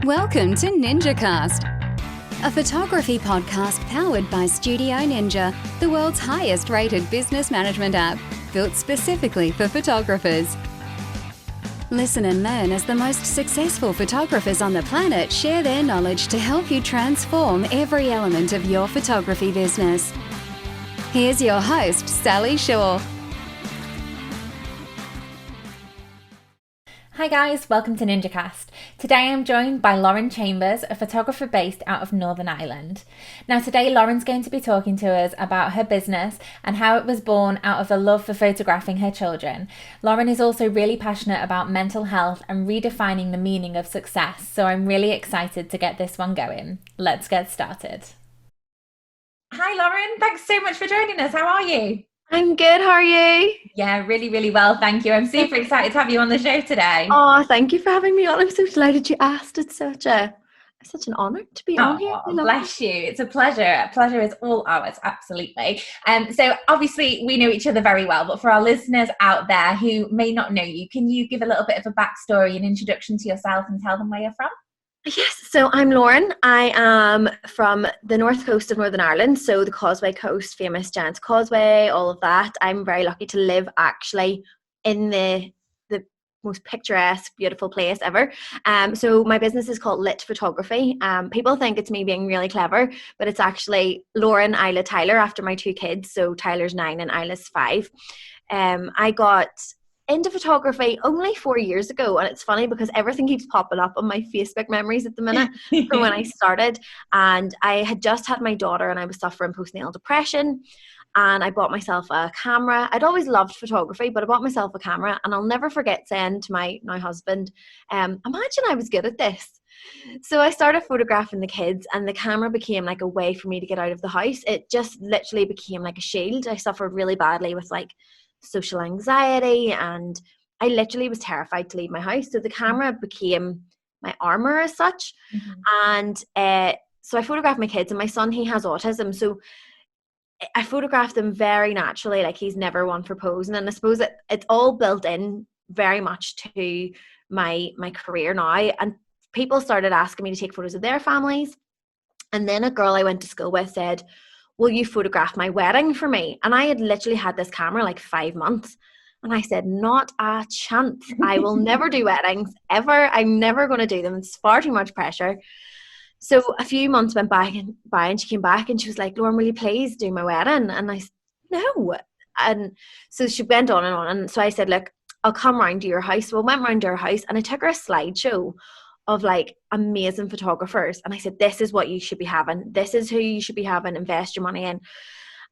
Welcome to NinjaCast, a photography podcast powered by Studio Ninja, the world's highest rated business management app, built specifically for photographers. Listen and learn as the most successful photographers on the planet share their knowledge to help you transform every element of your photography business. Here's your host, Sally Shaw. Hi guys, welcome to NinjaCast. Today I'm joined by Lauren Chambers, a photographer based out of Northern Ireland. Now today Lauren's going to be talking to us about her business and how it was born out of a love for photographing her children. Lauren is also really passionate about mental health and redefining the meaning of success, so I'm really excited to get this one going. Let's get started. Hi Lauren, thanks so much for joining us. How are you? I'm good, how are you? Yeah, really well, thank you. I'm super excited to have you on the show today. Oh, thank you for having me on. I'm so delighted you asked. It's such an honour to be on here. Bless you. It's a pleasure. A pleasure is all ours, absolutely. So obviously we know each other very well, but for our listeners out there who may not know you, can you give a little bit of a backstory and introduction to yourself and tell them where you're from? Yes, so I'm Lauren. I am from the north coast of Northern Ireland, so the Causeway coast, famous Giant's Causeway, all of that. I'm very lucky to live actually in the most picturesque, beautiful place ever. So my business is called Lit Photography. People think it's me being really clever, but it's actually Lauren, Isla, Tyler after my two kids. So Tyler's 9 and Isla's 5. I got into photography only 4 years ago, and it's funny because everything keeps popping up on my Facebook memories at the minute from when I started. And I had just had my daughter and I was suffering postnatal depression, and I bought myself a camera. I'd always loved photography, but I bought myself a camera, and I'll never forget saying to my now husband, imagine I was good at this. So I started photographing the kids, and the camera became like a way for me to get out of the house. It just literally became like a shield. I suffered really badly with like social anxiety, and I literally was terrified to leave my house, so the camera became my armor as such. And so I photographed my kids, and my son, he has autism, so I photographed him very naturally, like he's never one for posing, and I suppose it's all built in very much to my career now. And people started asking me to take photos of their families, and then a girl I went to school with said, will you photograph my wedding for me? And I had literally had this camera like 5 months. And I said, not a chance. I will never do weddings ever. I'm never going to do them. It's far too much pressure. So a few months went by and she came back and she was like, Lauren, will you please do my wedding? And I said, no. And so she went on and on. And so I said, look, I'll come round to your house. So I went round to her house and I took her a slideshow of like amazing photographers, and I said, this is what you should be having, this is who you should be having, invest your money in.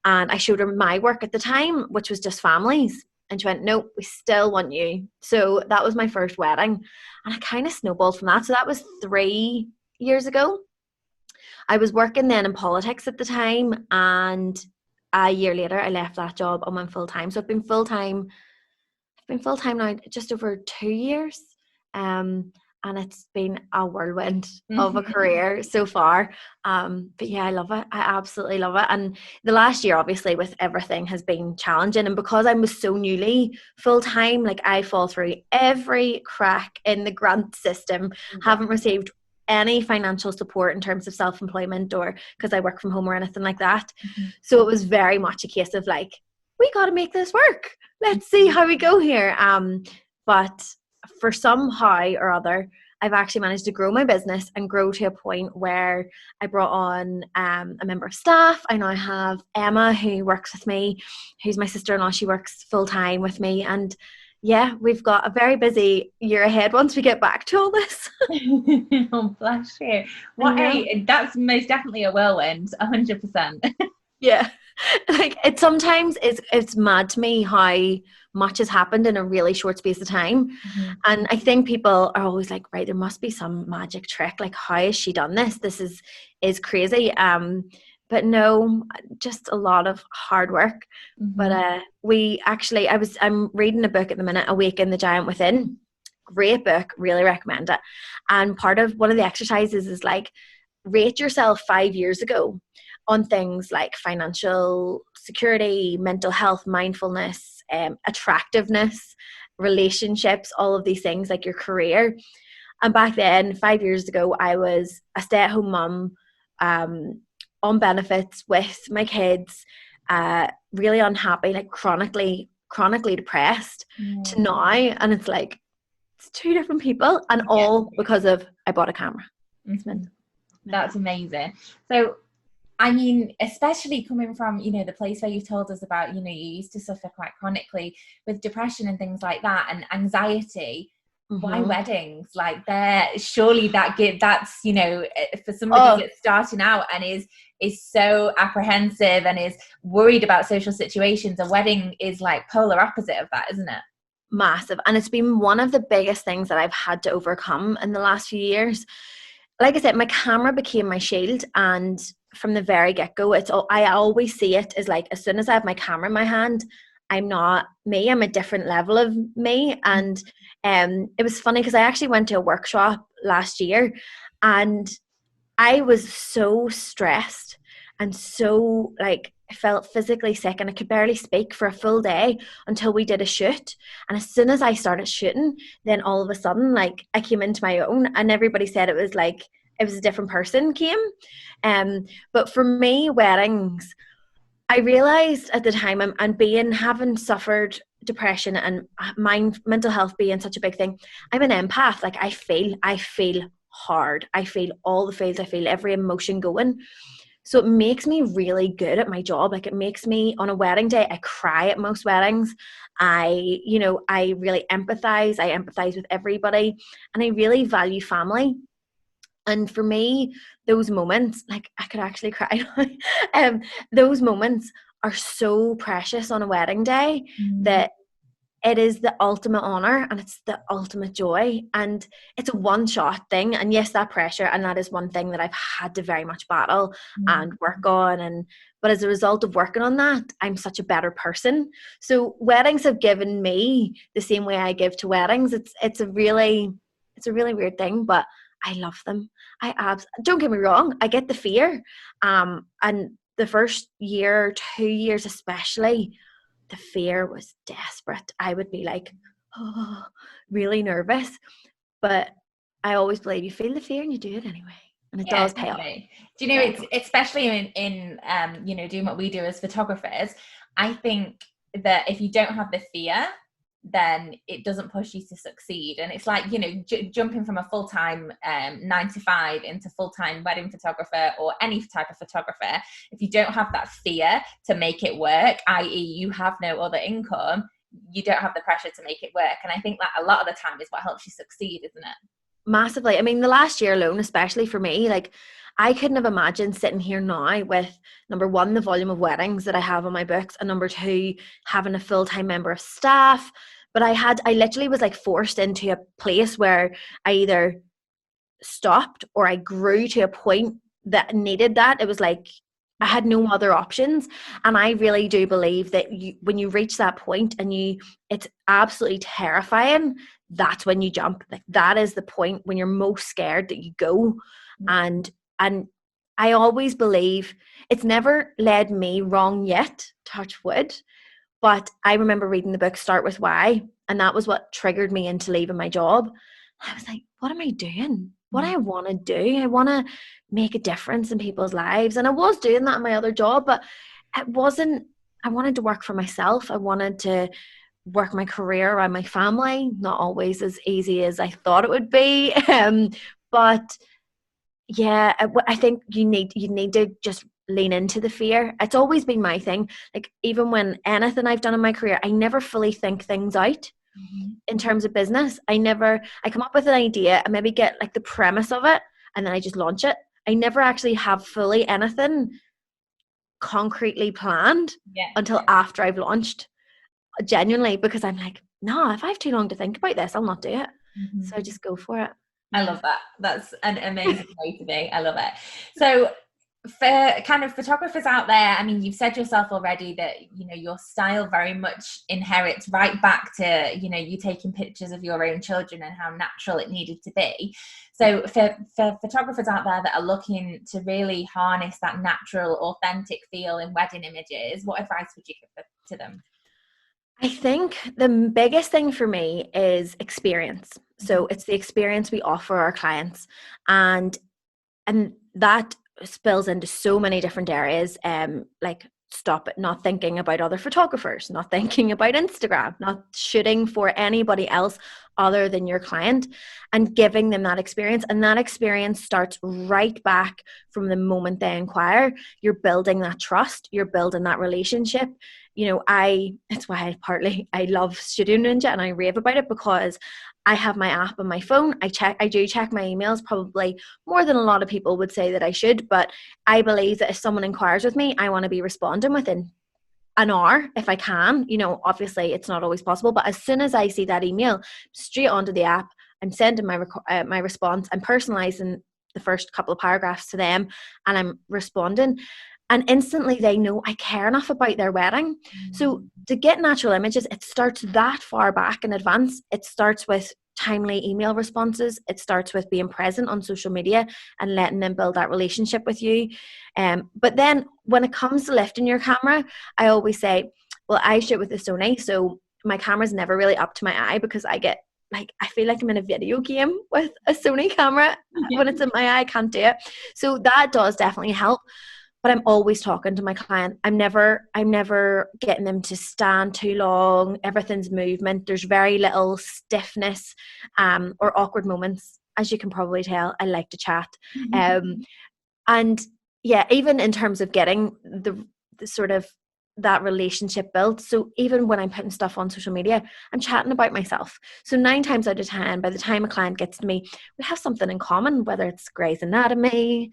And I showed her my work at the time, which was just families, and she went, no, we still want you. So that was my first wedding, and I kind of snowballed from that. So that was 3 years ago. I was working then in politics at the time, and a year later I left that job and went full-time. So I've been full-time now just over 2 years. And it's been a whirlwind of a career so far. But yeah, I love it. I absolutely love it. And the last year, obviously, with everything has been challenging. And because I was so newly full-time, like I fall through every crack in the grant system, haven't received any financial support in terms of self-employment or because I work from home or anything like that. So it was very much a case of like, we got to make this work. Let's see how we go here. But for somehow or other, I've actually managed to grow my business and grow to a point where I brought on a member of staff. I now have Emma, who works with me, who's my sister-in-law. She works full-time with me. And yeah, we've got a very busy year ahead once we get back to all this. Oh, bless you. That's most definitely a whirlwind, 100%. Yeah. Like it's mad to me how much has happened in a really short space of time. And I think people are always like, right, there must be some magic trick, like how has she done this is crazy. But no, just a lot of hard work. But I'm reading a book at the minute, Awaken the Giant Within. Great book, really recommend it. And one of the exercises is like, rate yourself 5 years ago on things like financial security, mental health, mindfulness, attractiveness, relationships, all of these things, like your career. And back then, 5 years ago, I was a stay-at-home mum, on benefits with my kids, really unhappy, like chronically depressed, to now. And it's like, it's two different people, and all because of I bought a camera. That's amazing. So, I mean, especially coming from, the place where you've told us about, you used to suffer quite chronically with depression and things like that, and anxiety. Why weddings? Like, surely that's for somebody that's starting out and is so apprehensive and is worried about social situations, a wedding is like polar opposite of that, isn't it? Massive. And it's been one of the biggest things that I've had to overcome in the last few years. Like I said, my camera became my shield, and from the very get-go, I always see it as like, as soon as I have my camera in my hand, I'm not me, I'm a different level of me. And it was funny because I actually went to a workshop last year, and I was so stressed and so like, I felt physically sick, and I could barely speak for a full day until we did a shoot. And as soon as I started shooting, then all of a sudden, like, I came into my own, and everybody said it was like, it was a different person came. But for me, weddings, I realized at the time, and having suffered depression and mental health being such a big thing, I'm an empath. Like, I feel hard. I feel all the feels. I feel every emotion going. So it makes me really good at my job. Like, it makes me, on a wedding day, I cry at most weddings. I really empathize. I empathize with everybody, and I really value family. And for me, those moments, like, I could actually cry. Those moments are so precious on a wedding day that it is the ultimate honor, and it's the ultimate joy, and it's a one-shot thing. And yes, that pressure, and that is one thing that I've had to very much battle and work on. But as a result of working on that, I'm such a better person. So weddings have given me the same way I give to weddings. It's a really weird thing, but I love them. Don't get me wrong, I get the fear. And the first year, 2 years especially, the fear was desperate. I would be like, really nervous. But I always believe you feel the fear and you do it anyway. And it does pay off. Do you know, it's especially in doing what we do as photographers, I think that if you don't have the fear, then it doesn't push you to succeed. And it's like, jumping from a full-time 9 to 5 into full-time wedding photographer or any type of photographer, if you don't have that fear to make it work, i.e. you have no other income, you don't have the pressure to make it work. And I think that a lot of the time is what helps you succeed, isn't it? Massively. I mean, the last year alone, especially for me, like, I couldn't have imagined sitting here now with, number one, the volume of weddings that I have on my books, and number two, having a full-time member of staff. But I literally was like forced into a place where I either stopped or I grew to a point that needed that. It was like I had no other options. And I really do believe that when you reach that point and it's absolutely terrifying, that's when you jump. Like, that is the point when you're most scared that you go. And I always believe it's never led me wrong yet, touch wood. But I remember reading the book Start With Why, and that was what triggered me into leaving my job. I was like, what am I doing? What I want to do? I want to make a difference in people's lives. And I was doing that in my other job, but I wanted to work for myself. I wanted to work my career around my family. Not always as easy as I thought it would be. But yeah, I think you need to just lean into the fear. It's always been my thing. Like, even when anything I've done in my career, I never fully think things out in terms of business. I come up with an idea and maybe get like the premise of it, and then I just launch it. I never actually have fully anything concretely planned until after I've launched, genuinely, because I'm like, no, if I have too long to think about this, I'll not do it. So I just go for it. I love that. That's an amazing way to be. I love it. So for kind of photographers out there, I mean, you've said yourself already that, your style very much inherits right back to, you taking pictures of your own children and how natural it needed to be. So for photographers out there that are looking to really harness that natural, authentic feel in wedding images, what advice would you give to them? I think the biggest thing for me is experience. So it's the experience we offer our clients, and that spills into so many different areas. Like stop it, not thinking about other photographers, not thinking about Instagram, not shooting for anybody else other than your client, and giving them that experience. And that experience starts right back from the moment they inquire. You're building that trust, you're building that relationship. You know, it's why I love Studio Ninja and I rave about it, because I have my app on my phone. I do check my emails probably more than a lot of people would say that I should, but I believe that if someone inquires with me, I want to be responding within an hour if I can. You know, obviously it's not always possible, but as soon as I see that email, straight onto the app, I'm sending my response. I'm personalizing the first couple of paragraphs to them, and I'm responding. And instantly they know I care enough about their wedding. So to get natural images, it starts that far back in advance. It starts with timely email responses. It starts with being present on social media and letting them build that relationship with you. But then when it comes to lifting your camera, I always say, well, I shoot with the Sony, so my camera's never really up to my eye, because I feel like I'm in a video game with a Sony camera. When it's in my eye, I can't do it. So that does definitely help. But I'm always talking to my client. I'm never getting them to stand too long. Everything's movement. There's very little stiffness or awkward moments. As you can probably tell, I like to chat. And yeah, even in terms of getting the sort of that relationship built. So even when I'm putting stuff on social media, I'm chatting about myself. So 9 times out of 10, by the time a client gets to me, we have something in common, whether it's Grey's Anatomy,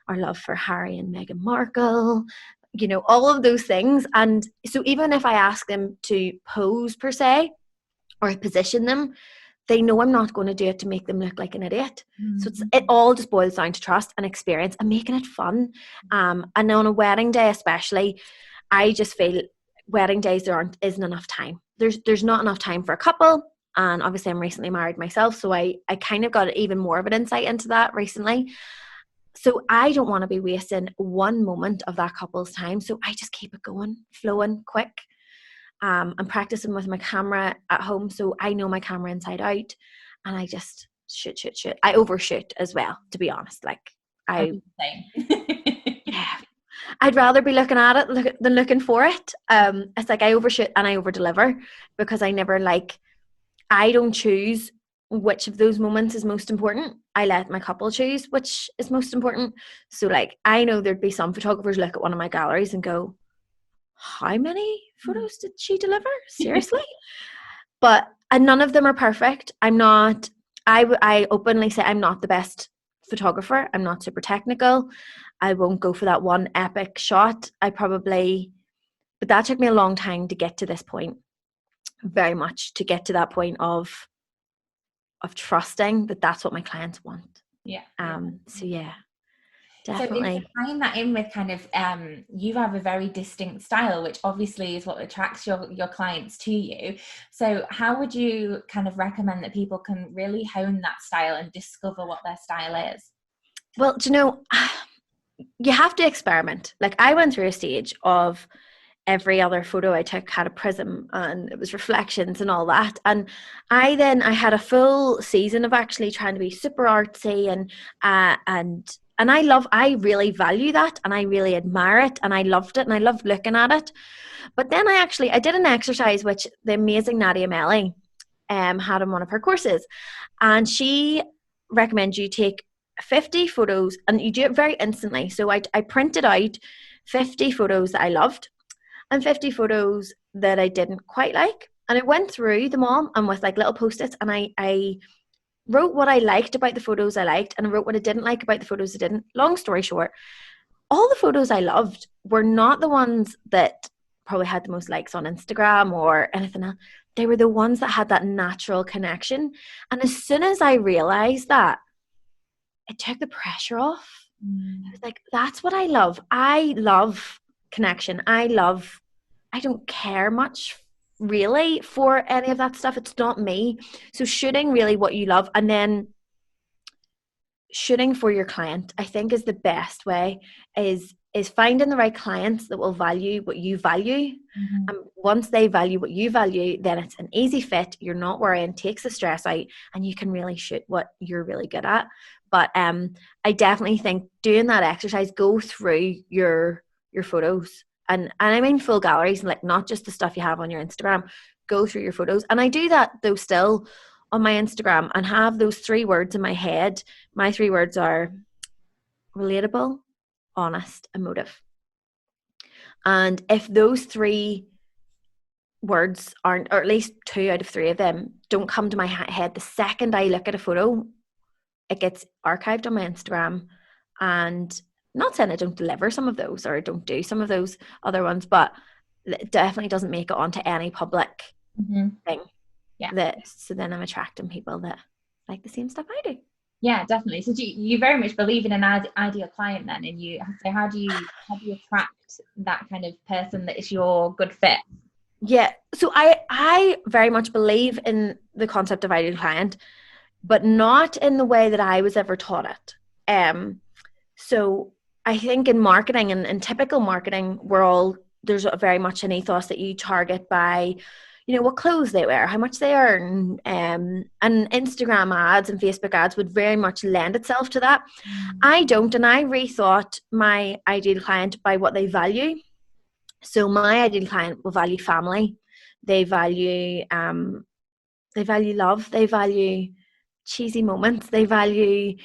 our love for Harry and Meghan Markle, you know, all of those things. And so even if I ask them to pose per se or position them, they know I'm not going to do it to make them look like an idiot. So it all just boils down to trust and experience and making it fun. And on a wedding day especially, I just feel wedding days isn't enough time. There's not enough time for a couple. And obviously I'm recently married myself, so I kind of got even more of an insight into that recently. So I don't want to be wasting one moment of that couple's time. So I just keep it going, flowing, quick. I'm practicing with my camera at home, so I know my camera inside out, and I just shoot. I overshoot as well, to be honest. Like yeah, I'd rather be looking at it than looking for it. It's like I overshoot and I overdeliver, because I don't choose which of those moments is most important. I let my couple choose which is most important. So like, I know there'd be some photographers look at one of my galleries and go, how many photos did she deliver? Seriously? And none of them are perfect. I openly say I'm not the best photographer. I'm not super technical. I won't go for that one epic shot. But that took me a long time to get to this point. Very much to get to that point of trusting that that's what my clients want. Yeah. So yeah, definitely. So tying that in with kind of you have a very distinct style, which obviously is what attracts your clients to you. So how would you kind of recommend that people can really hone that style and discover what their style is? Well, do you know, you have to experiment. Like I went through a stage of every other photo I took had a prism and it was reflections and all that. And I had a full season of actually trying to be super artsy and I really value that and I really admire it and I loved it and I loved looking at it. But then I did an exercise which the amazing Nadia Melly had in one of her courses, and she recommends you take 50 photos and you do it very instantly. So I printed out 50 photos that I loved and 50 photos that I didn't quite like. And I went through them all and with like little post-its, and I wrote what I liked about the photos I liked and I wrote what I didn't like about the photos I didn't. Long story short, all the photos I loved were not the ones that probably had the most likes on Instagram or anything else. They were the ones that had that natural connection. And as soon as I realized that, it took the pressure off. I was like, that's what I love. I love connection. I don't care much really for any of that stuff. It's not me. So shooting really what you love and then shooting for your client, I think is the best way, is is finding the right clients that will value what you value. And once they value what you value, then it's an easy fit. You're not worrying, takes the stress out, and you can really shoot what you're really good at. But I definitely think doing that exercise, go through your photos, and I mean full galleries, like not just the stuff you have on your Instagram. Go through your photos, and I do that though still on my Instagram, and have those 3 words in my head. My 3 words are relatable, honest, emotive. And if those 3 words aren't, or at least 2 out of 3 of them don't come to my head the second I look at a photo, it gets archived on my Instagram. And I'm not saying I don't deliver some of those or I don't do some of those other ones, but it definitely doesn't make it onto any public thing. Yeah. So then I'm attracting people that like the same stuff I do. Yeah, definitely. So you very much believe in an ideal client then, and so how do you attract that kind of person that is your good fit? Yeah, so I very much believe in the concept of ideal client, but not in the way that I was ever taught it. So I think in marketing and in typical marketing, there's very much an ethos that you target by, you know, what clothes they wear, how much they earn, and Instagram ads and Facebook ads would very much lend itself to that. I don't, and I rethought my ideal client by what they value. So my ideal client will value family. They value love. They value cheesy moments. They value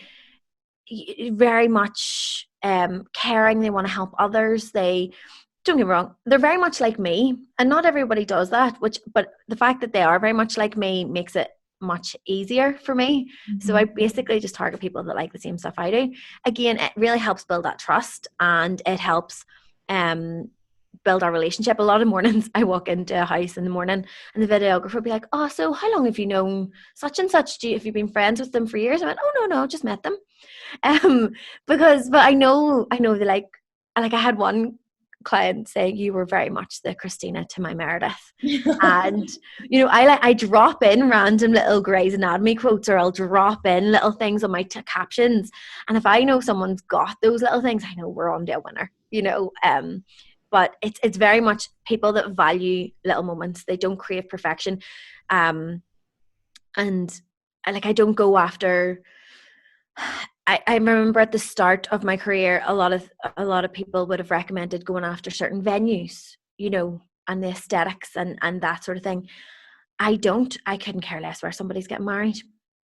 very much caring. They want to help others. Don't get me wrong, they're very much like me, and not everybody does that, but the fact that they are very much like me makes it much easier for me. So I basically just target people that like the same stuff I do. Again, it really helps build that trust, and it helps build our relationship. A lot of mornings I walk into a house in the morning and the videographer will be like, oh, so how long have you known such and such? Have you been friends with them for years? I went, oh no, just met them. But I know they like I had one client say, you were very much the Christina to my Meredith. And you know, I drop in random little Grey's Anatomy quotes, or I'll drop in little things on my captions, and if I know someone's got those little things, I know we're on to a winner, you know. But it's very much people that value little moments. They don't crave perfection, and I don't go after. I remember at the start of my career, a lot of people would have recommended going after certain venues, you know, and the aesthetics and that sort of thing. I couldn't care less where somebody's getting married.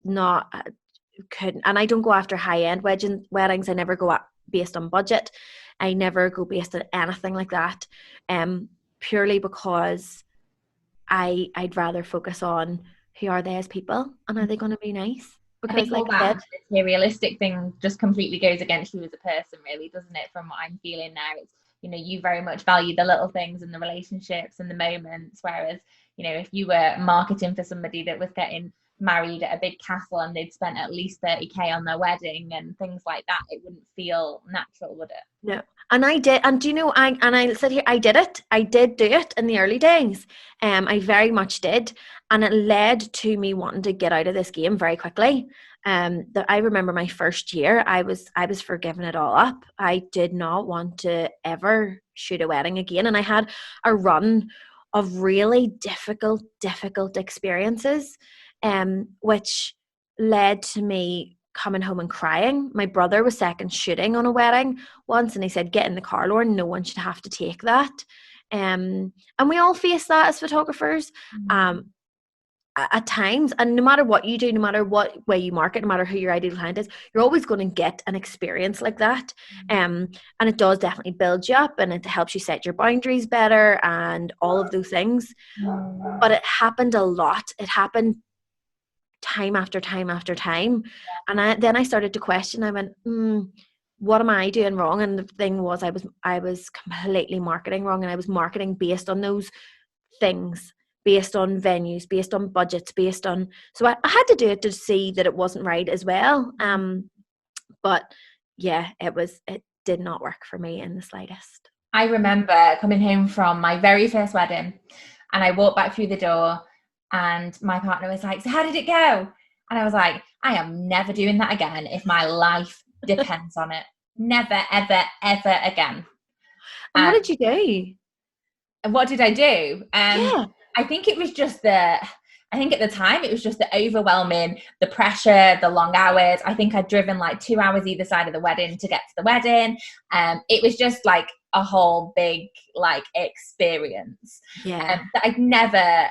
Couldn't. And I don't go after high-end weddings. I never go based on budget. I never go based on anything like that. Purely because I'd rather focus on who are they as people, and are they going to be nice? Because I think all that materialistic thing just completely goes against you as a person, really, doesn't it? From what I'm feeling now, it's, you know, you very much value the little things and the relationships and the moments, whereas, you know, if you were marketing for somebody that was getting married at a big castle and they'd spent at least 30k on their wedding and things like that, it wouldn't feel natural, would it? No. And I did, and do you know, I said here, I did do it in the early days. I very much did, and it led to me wanting to get out of this game very quickly. I remember my first year, I was for giving it all up. I did not want to ever shoot a wedding again, and I had a run of really difficult experiences, which led to me coming home and crying. My brother was second shooting on a wedding once, and he said, get in the car, Lauren, no one should have to take that. And we all face that as photographers at times, and no matter what you do, no matter what way you market, no matter who your ideal client is, you're always going to get an experience like that. And it does definitely build you up, and it helps you set your boundaries better and all of those things. But it happened a lot. It happened time after time after time, and then I started to question. I went, what am I doing wrong? And the thing was, I was completely marketing wrong, and I was marketing based on those things, based on venues, based on budgets, so I had to do it to see that it wasn't right as well. But yeah, it did not work for me in the slightest. I remember coming home from my very first wedding, and I walked back through the door, and my partner was like, so how did it go? And I was like, I am never doing that again if my life depends on it. Never, ever, ever again. And what did you do? And what did I do? Yeah. I think it was just I think at the time it was just the overwhelming, the pressure, the long hours. I think I'd driven like 2 hours either side of the wedding to get to the wedding. It was just like a whole big like experience. Yeah. That I'd never,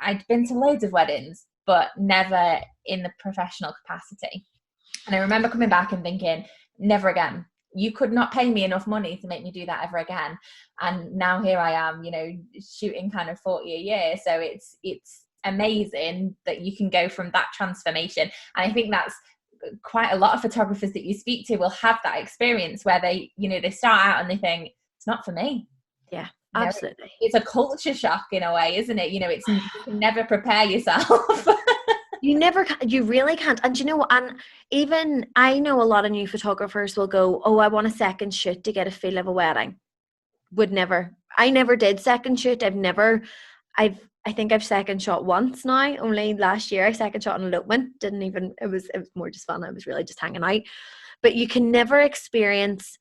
I'd been to loads of weddings, but never in the professional capacity. And I remember coming back and thinking, never again. You could not pay me enough money to make me do that ever again. And now here I am, shooting kind of 40 a year. So it's amazing that you can go from that transformation. And I think that's quite a lot of photographers that you speak to will have that experience where they start out and they think, it's not for me. Yeah, absolutely. It's a culture shock in a way, isn't it? You can never prepare yourself. You really can't. And and even I know a lot of new photographers will go, oh, I want a second shoot to get a feel of a wedding. I never did second shoot. I think I've second shot once now. Only last year I second shot an elopement. It was more just fun. I was really just hanging out. But you can never experience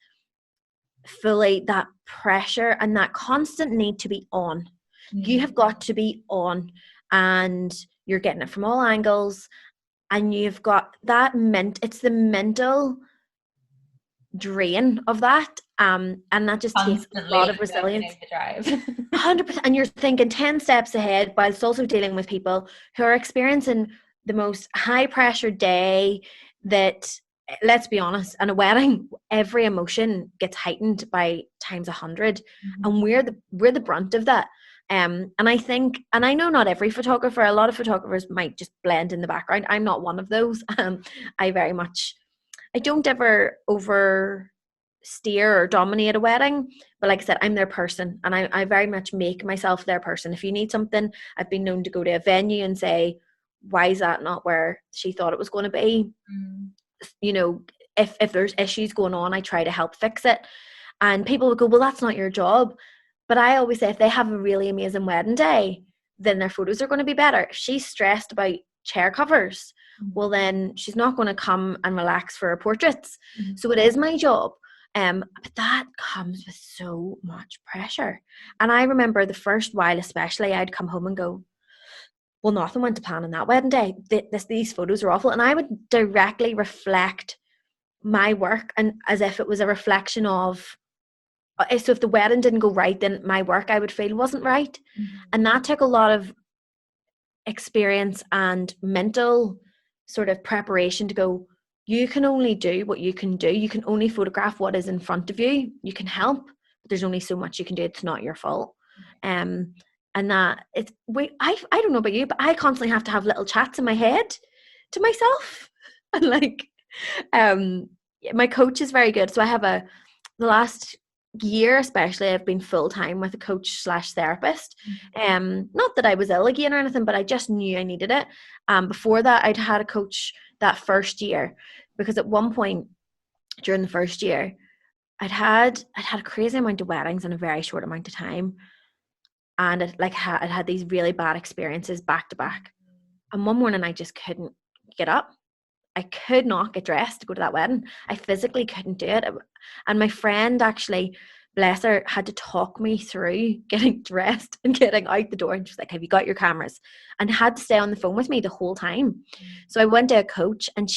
fully that pressure and that constant need to be on. Mm-hmm. You have got to be on, and you're getting it from all angles, and you've got that it's the mental drain of that, and that just takes a lot of resilience. 100%, and you're thinking 10 steps ahead whilst also dealing with people who are experiencing the most high pressure day that, let's be honest, in a wedding every emotion gets heightened by times 100. Mm-hmm. And we're the brunt of that. And I think, and I know not every photographer, a lot of photographers might just blend in the background. I'm not one of those. I don't ever oversteer or dominate a wedding, but like I said, I'm their person, and I very much make myself their person. If you need something, I've been known to go to a venue and say, why is that not where she thought it was going to be? If there's issues going on, I try to help fix it. And people would go, well, that's not your job. But I always say, if they have a really amazing wedding day, then their photos are going to be better. If she's stressed about chair covers, well, then she's not going to come and relax for her portraits. Mm-hmm. So it is my job. But that comes with so much pressure. And I remember the first while, especially, I'd come home and go, well, nothing went to plan on that wedding day. These photos are awful. And I would directly reflect my work, and as if it was a reflection of, so if the wedding didn't go right, then my work, I would feel, wasn't right. Mm-hmm. And that took a lot of experience and mental sort of preparation to go, you can only do what you can do. You can only photograph what is in front of you. You can help, but there's only so much you can do. It's not your fault. And that I don't know about you, but I constantly have to have little chats in my head to myself. And like, my coach is very good. So I have the last year especially, I've been full-time with a coach / therapist. Not that I was ill again or anything, but I just knew I needed it. Before that, I'd had a coach that first year, because at one point during the first year, I'd had a crazy amount of weddings in a very short amount of time, and I'd had these really bad experiences back to back. And one morning I just couldn't get up. I could not get dressed to go to that wedding. I physically couldn't do it. And my friend, actually, bless her, had to talk me through getting dressed and getting out the door. And she's like, have you got your cameras? And had to stay on the phone with me the whole time. So I went to a coach, and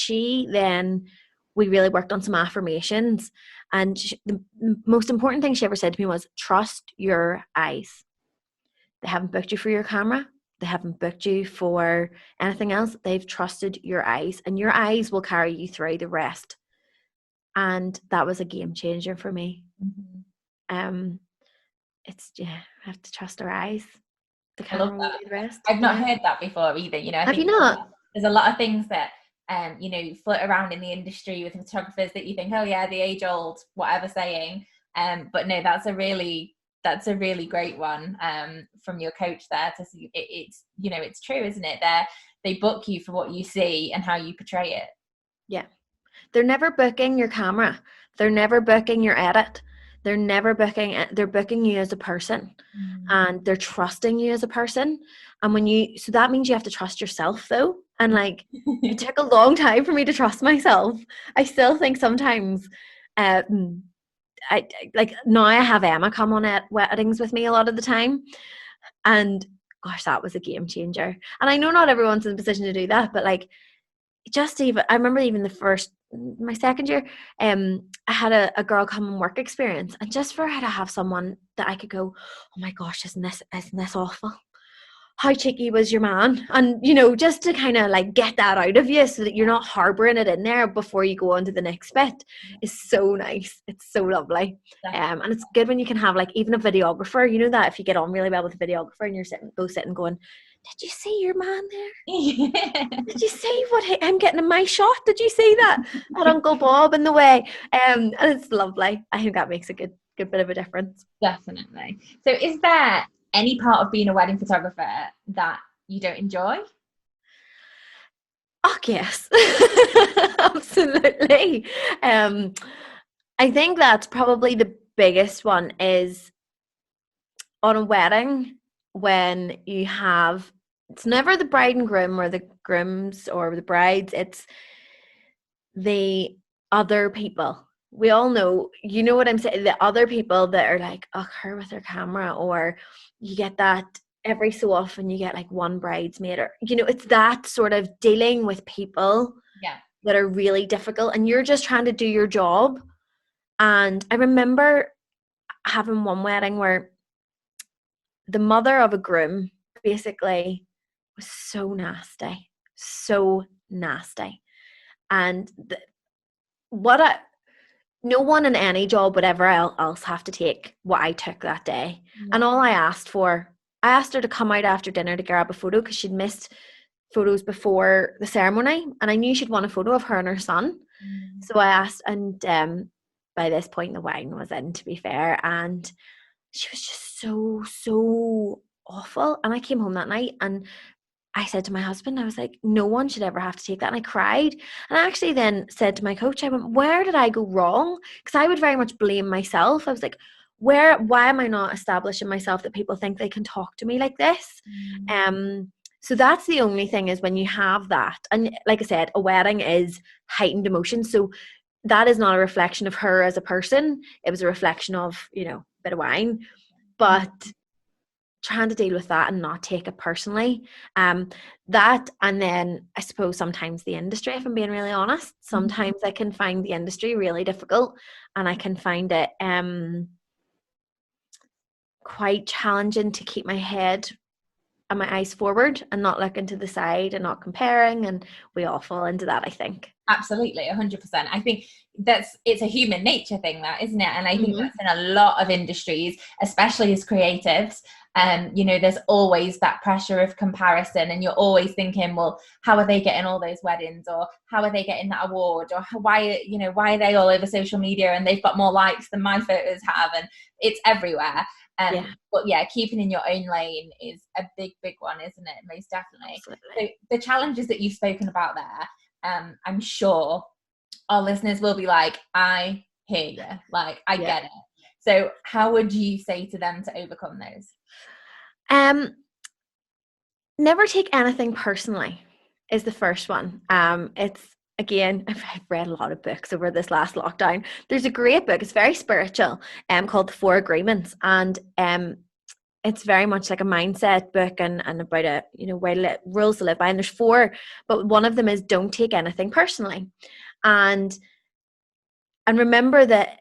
we really worked on some affirmations. And the most important thing she ever said to me was, trust your eyes. They haven't booked you for your camera. They haven't booked you for anything else. They've trusted your eyes, and your eyes will carry you through the rest. And that was a game changer for me. Mm-hmm. I have to trust our eyes. The camera will do the rest. I've not heard that before either. Have you not? There's a lot of things that float around in the industry with photographers that you think, oh yeah, the age old whatever saying. But no, that's a really great one from your coach there to see it's true, isn't it? They book you for what you see and how you portray it. Yeah. They're never booking your camera. They're never booking your edit. They're booking you as a person, and they're trusting you as a person. And so that means you have to trust yourself though. And like, it took a long time for me to trust myself. I still think sometimes, like now I have Emma come on at weddings with me a lot of the time, and gosh, that was a game changer. And I know not everyone's in a position to do that, but like, just even, I remember even my second year, I had a girl come on work experience, and just for her to have someone that I could go, oh my gosh, isn't this awful? How cheeky was your man? And just to kind of like get that out of you so that you're not harboring it in there before you go on to the next bit is so nice. It's so lovely. And it's good when you can have like even a videographer, that if you get on really well with a videographer and you're sitting going, did you see your man there? Did you see what I'm getting in my shot? Did you see that? Had Uncle Bob in the way. And it's lovely. I think that makes a good bit of a difference. Definitely. So is there any part of being a wedding photographer that you don't enjoy? Oh, yes. Absolutely. I think that's probably the biggest one is on a wedding when you have, it's never the bride and groom or the grooms or the brides, it's the other people. We all know, you know what I'm saying, the other people that are like, oh, her with her camera, or you get that every so often you get like one bridesmaid, or it's that sort of dealing with people that are really difficult, and you're just trying to do your job. And I remember having one wedding where the mother of a groom basically was so nasty, and no one in any job would ever else have to take what I took that day. And all I asked her to come out after dinner to grab a photo because she'd missed photos before the ceremony, and I knew she'd want a photo of her and her son. So I asked, and by this point the wine was in, to be fair, and she was just so awful. And I came home that night and I said to my husband, I was like, no one should ever have to take that. And I cried. And I actually then said to my coach, I went, where did I go wrong? Because I would very much blame myself. I was like, why am I not establishing myself that people think they can talk to me like this? So that's the only thing, is when you have that. And like I said, a wedding is heightened emotion. So that is not a reflection of her as a person. It was a reflection of, a bit of wine. But trying to deal with that and not take it personally, that, and then I suppose sometimes the industry, if I'm being really honest, sometimes I can find the industry really difficult, and I can find it quite challenging to keep my head and my eyes forward and not looking to the side and not comparing, and we all fall into that, I think. Absolutely, 100%. I think it's a human nature thing, that, isn't it? And I think that's in a lot of industries, especially as creatives. There's always that pressure of comparison, and you're always thinking, well, how are they getting all those weddings, or how are they getting that award, or why are they all over social media and they've got more likes than my photos have, and it's everywhere. But keeping in your own lane is a big one, isn't it? Most definitely. Absolutely. So the challenges that you've spoken about there, I'm sure our listeners will be like, I hear you, like I get it. So how would you say to them to overcome those? Never take anything personally is the first one. It's, again, I've read a lot of books over this last lockdown. There's a great book, it's very spiritual, called The 4 Agreements, and it's very much like a mindset book and about rules to live by. And there's 4, but one of them is don't take anything personally, and remember that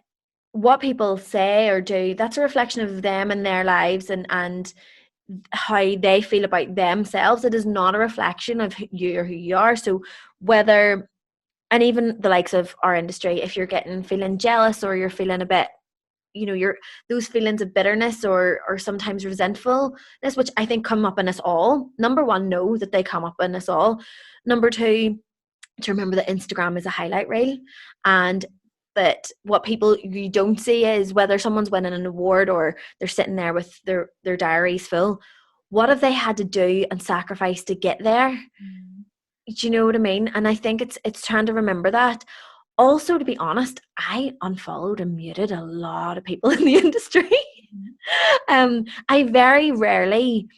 what people say or do, that's a reflection of them and their lives and how they feel about themselves. It is not a reflection of you or who you are. So whether, and even the likes of our industry, if you're feeling jealous, or you're feeling a bit, those feelings of bitterness or sometimes resentfulness, which I think come up in us all. Number 1, know that they come up in us all. Number 2, to remember that Instagram is a highlight reel, and that what you don't see is whether someone's winning an award or they're sitting there with their diaries full. What have they had to do and sacrifice to get there? Do you know what I mean? And I think it's trying to remember that. Also, to be honest, I unfollowed and muted a lot of people in the industry. I very rarely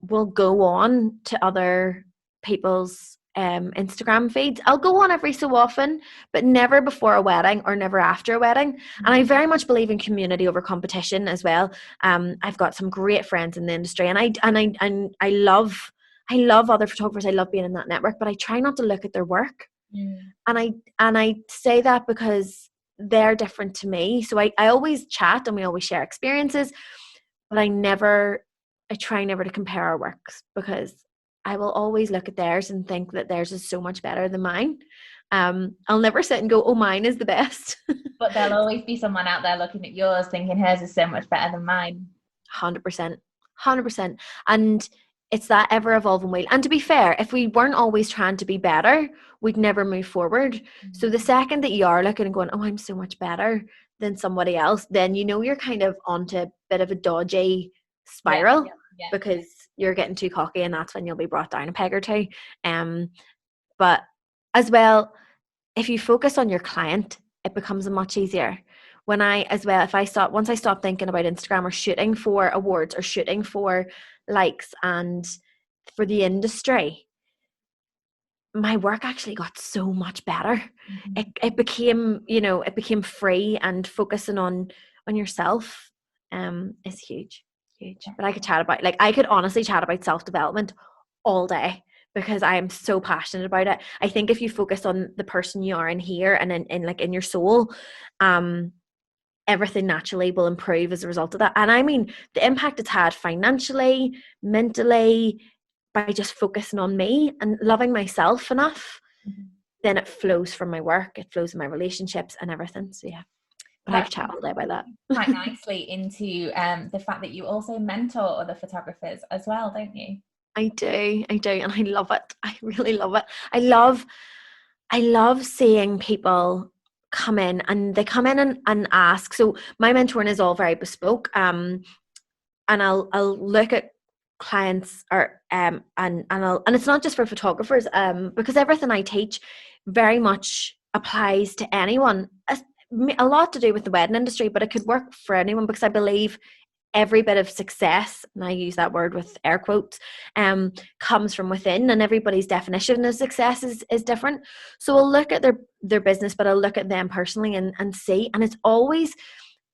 will go on to other people's Instagram feeds. I'll go on every so often, but never before a wedding or never after a wedding. And I very much believe in community over competition as well. I've got some great friends in the industry, and I love other photographers. I love being in that network, but I try not to look at their work. And I say that because they're different to me. So I always chat and we always share experiences, but I try never to compare our works, because I will always look at theirs and think that theirs is so much better than mine. I'll never sit and go, oh, mine is the best. But there'll always be someone out there looking at yours thinking hers is so much better than mine. 100%. And it's that ever evolving wheel. And to be fair, if we weren't always trying to be better, we'd never move forward. So the second that you are looking and going, oh, I'm so much better than somebody else, then you're kind of onto a bit of a dodgy spiral. Because you're getting too cocky, and that's when you'll be brought down a peg or two. But as well, if you focus on your client, it becomes much easier. Once I stop thinking about Instagram or shooting for awards or shooting for likes and for the industry, my work actually got so much better. It became free, and focusing on yourself is huge. But I could honestly chat about self-development all day, because I am so passionate about it. I think if you focus on the person you are in here and in your soul, everything naturally will improve as a result of that. And I mean, the impact it's had financially, mentally, by just focusing on me and loving myself enough, then it flows from my work, it flows in my relationships and everything. So yeah. But I could chat all day about that. Quite nicely into the fact that you also mentor other photographers as well, don't you? I do, and I love it. I really love it. I love seeing people come in, and they come in and ask. So my mentoring is all very bespoke. And I'll look at clients and it's not just for photographers, because everything I teach very much applies to anyone. A lot to do with the wedding industry, but it could work for anyone, because I believe every bit of success, and I use that word with air quotes, comes from within, and everybody's definition of success is different. So I'll look at their business, but I'll look at them personally and see, and it's always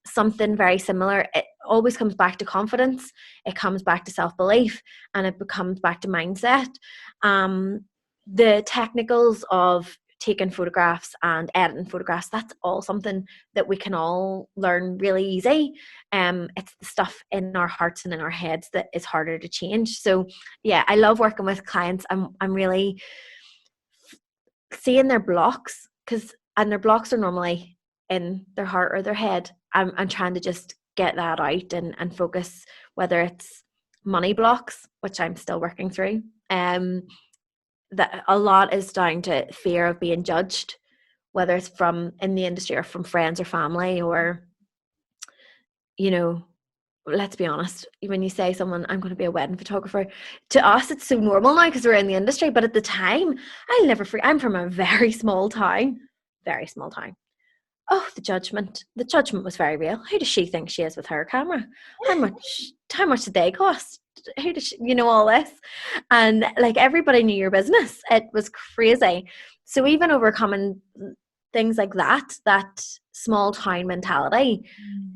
something very similar. It always comes back to confidence, it comes back to self-belief, and it comes back to mindset. The technicals of taking photographs and editing photographs, that's all something that we can all learn really easy. It's the stuff in our hearts and in our heads that is harder to change. So yeah, I love working with clients. I'm really seeing their blocks, and their blocks are normally in their heart or their head. I'm trying to just get that out and focus, whether it's money blocks, which I'm still working through. That a lot is down to fear of being judged, whether it's from in the industry or from friends or family, or, let's be honest, when you say someone, I'm going to be a wedding photographer, to us it's so normal now because we're in the industry. But at the time, I'll never forget, I'm from a very small town. Oh, the judgment was very real. Who does she think she is with her camera? How much did they cost? Who does she, all this? And everybody knew your business. It was crazy. So even overcoming things like that small town mentality,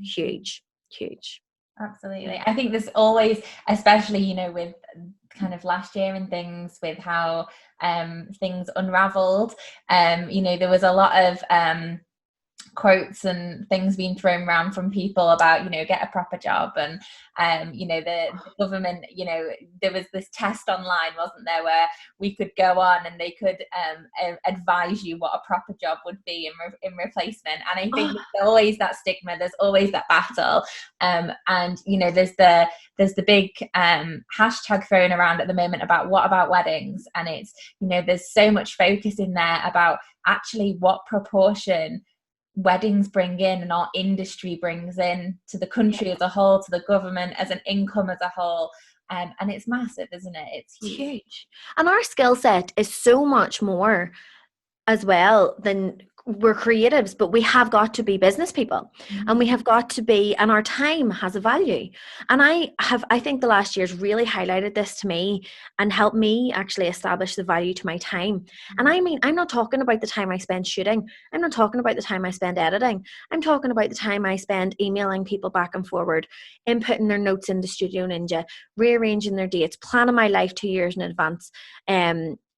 huge. Absolutely. I think there's always, especially, with kind of last year and things, with how things unraveled, there was a lot of quotes and things being thrown around from people about, get a proper job, and the government, there was this test online, wasn't there, where we could go on and they could advise you what a proper job would be in replacement. And I think there's always that stigma, there's always that battle, and there's the big hashtag thrown around at the moment about what about weddings, and it's there's so much focus in there about actually what proportion weddings bring in and our industry brings in to the country as a whole, to the government as an income as a whole, and it's massive, isn't it? It's huge. And our skill set is so much more as well than we're creatives, but we have got to be business people, and we have got to be, and our time has a value. And I think the last year's really highlighted this to me and helped me actually establish the value to my time. And I mean, I'm not talking about the time I spend shooting. I'm not talking about the time I spend editing. I'm talking about the time I spend emailing people back and forward, inputting their notes into Studio Ninja, rearranging their dates, planning my life 2 years in advance,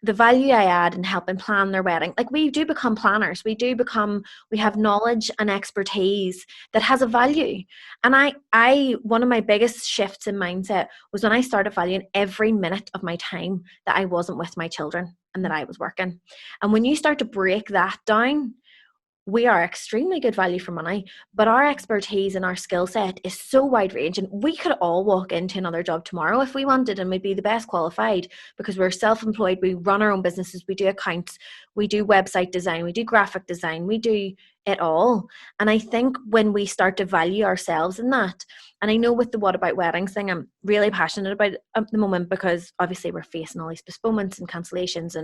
the value I add in helping plan their wedding. Like, we do become planners. We have knowledge and expertise that has a value. And one of my biggest shifts in mindset was when I started valuing every minute of my time that I wasn't with my children and that I was working. And when you start to break that down, we are extremely good value for money, but our expertise and our skill set is so wide ranging. We could all walk into another job tomorrow if we wanted, and we'd be the best qualified because we're self-employed. We run our own businesses. We do accounts. We do website design. We do graphic design. We do it all. And I think when we start to value ourselves in that, and I know with the What About Weddings thing, I'm really passionate about it at the moment because obviously we're facing all these postponements and cancellations,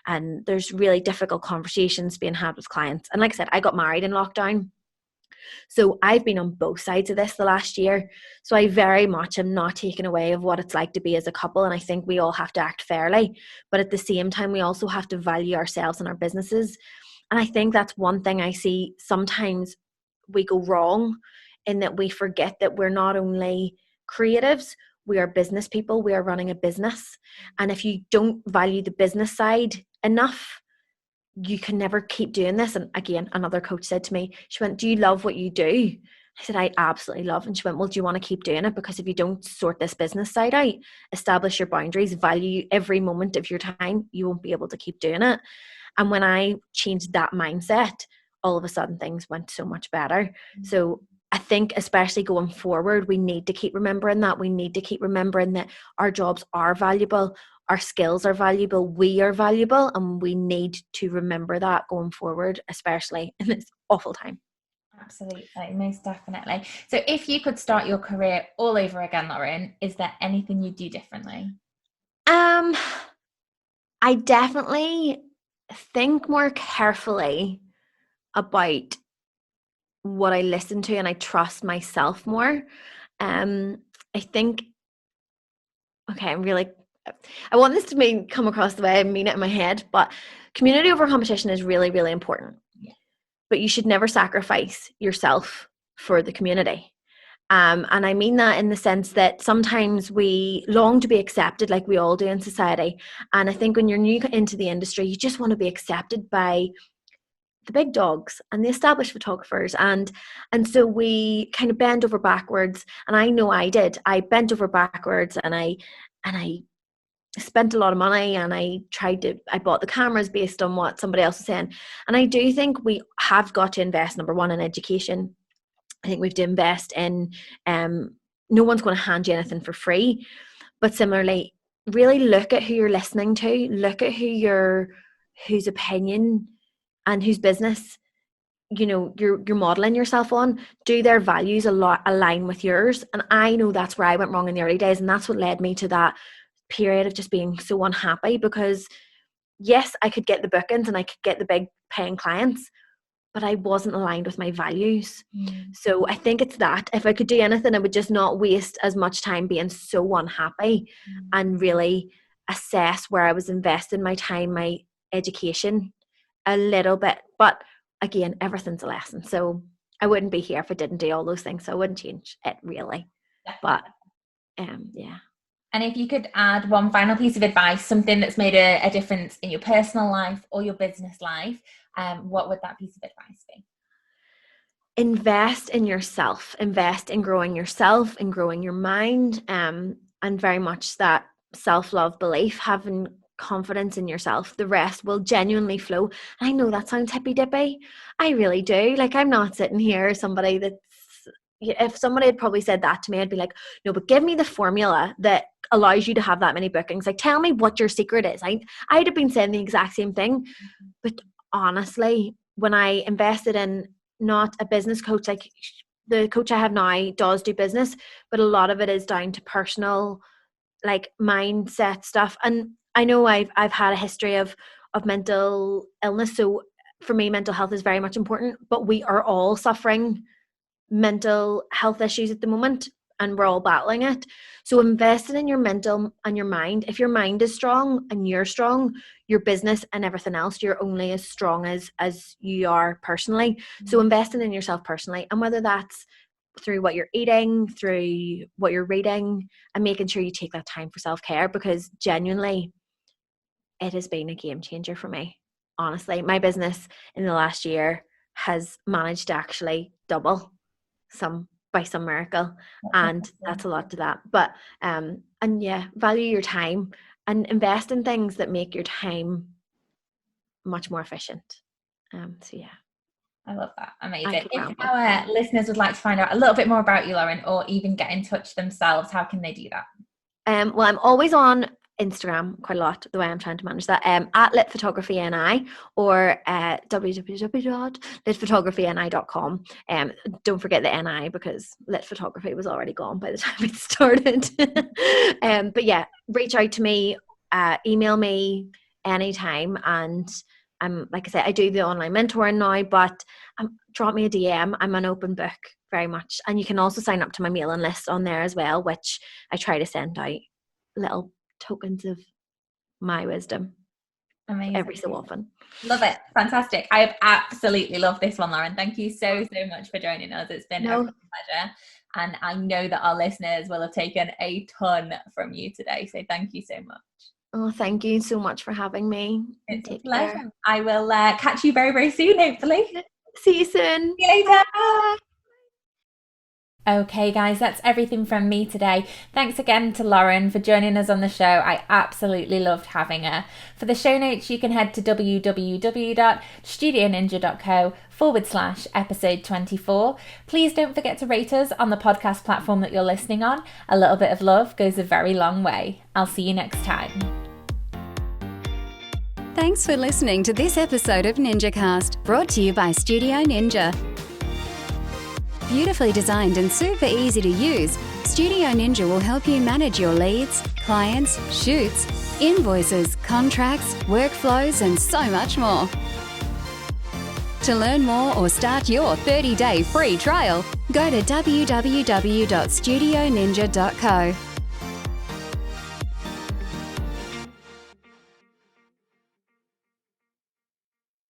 and there's really difficult conversations being had with clients. And like I said, I got married in lockdown. So I've been on both sides of this the last year. So I very much am not taken away of what it's like to be as a couple. And I think we all have to act fairly. But at the same time, we also have to value ourselves and our businesses. And I think that's one thing I see sometimes we go wrong, in that we forget that we're not only creatives, we are business people, we are running a business. And if you don't value the business side enough, you can never keep doing this. And again, another coach said to me, she went, "Do you love what you do?" I said, "I absolutely love." And she went, "Well, do you want to keep doing it? Because if you don't sort this business side out, establish your boundaries, value every moment of your time, you won't be able to keep doing it." And when I changed that mindset, all of a sudden things went so much better. So I think especially going forward, we need to keep remembering that. We need to keep remembering that our jobs are valuable, our skills are valuable, we are valuable, and we need to remember that going forward, especially in this awful time. Absolutely, most definitely. So if you could start your career all over again, Lauren, is there anything you'd do differently? I definitely think more carefully about what I listen to, and I trust myself more. I think, okay, I want this to come across the way I mean it in my head, but community over competition is really, really important. Yeah. But you should never sacrifice yourself for the community. And I mean that in the sense that sometimes we long to be accepted, like we all do in society. And I think when you're new into the industry, you just want to be accepted by the big dogs and the established photographers. And so we kind of bend over backwards. And I know I did. I bent over backwards, and I spent a lot of money, and I bought the cameras based on what somebody else was saying. And I do think we have got to invest, number one, in education. I think we have to invest in, no one's going to hand you anything for free, but similarly, really look at who you're listening to, look at whose opinion and whose business, you're modeling yourself on. Do their values align with yours? And I know that's where I went wrong in the early days, and that's what led me to that period of just being so unhappy, because yes, I could get the bookings and I could get the big paying clients, but I wasn't aligned with my values. So I think it's that if I could do anything, I would just not waste as much time being so unhappy, and really assess where I was investing my time, my education a little bit. But again, everything's a lesson. So I wouldn't be here if I didn't do all those things. So I wouldn't change it really. But yeah. And if you could add one final piece of advice, something that's made a difference in your personal life or your business life, what would that piece of advice be? Invest in yourself. Invest in growing yourself and growing your mind, and very much that self-love belief, having confidence in yourself. The rest will genuinely flow. I know that sounds hippy-dippy. I really do. Like, I'm not sitting here somebody that's, if somebody had probably said that to me, I'd be like, no, but give me the formula that allows you to have that many bookings. Like, tell me what your secret is. I'd have been saying the exact same thing. But honestly, when I invested in not a business coach, like the coach I have now does do business, but a lot of it is down to personal, like, mindset stuff. And I know I've had a history of mental illness. So for me, mental health is very much important, but we are all suffering mental health issues at the moment, and we're all battling it. So investing in your mental and your mind, if your mind is strong and you're strong, your business and everything else, you're only as strong as you are personally. So investing in yourself personally, and whether that's through what you're eating, through what you're reading, and making sure you take that time for self-care, because genuinely it has been a game changer for me. Honestly, my business in the last year has managed to actually double by some miracle, and that's a lot to that. But and yeah, value your time and invest in things that make your time much more efficient. So yeah, I love that. Amazing. If our listeners would like to find out a little bit more about you, Lauren, or even get in touch themselves, how can they do that? Well, I'm always on Instagram quite a lot, the way I'm trying to manage that, at Lit Photography NI, or www.litphotographyni.com. Don't forget the NI, because Lit Photography was already gone by the time it started. But yeah, reach out to me, email me anytime, and like I said, I do the online mentoring now, but drop me a DM. I'm an open book very much, and you can also sign up to my mailing list on there as well, which I try to send out little tokens of my wisdom. Amazing. Every so often. Love it. Fantastic. I have absolutely loved this one, Lauren. Thank you so much for joining us. It's been a pleasure, and I know that our listeners will have taken a ton from you today, so thank you so much. Oh, thank you so much for having me. It's a pleasure. Care. I will catch you very, very soon, hopefully. See you soon. See you later. Bye. Okay guys, that's everything from me today. Thanks again to Lauren for joining us on the show. I absolutely loved having her. For the show notes, you can head to www.studioninja.co/episode 24. Please don't forget to rate us on the podcast platform that you're listening on. A little bit of love goes a very long way. I'll see you next time. Thanks for listening to this episode of NinjaCast, brought to you by Studio Ninja. Beautifully designed and super easy to use, Studio Ninja will help you manage your leads, clients, shoots, invoices, contracts, workflows, and so much more. To learn more or start your 30-day free trial, go to www.studioninja.co.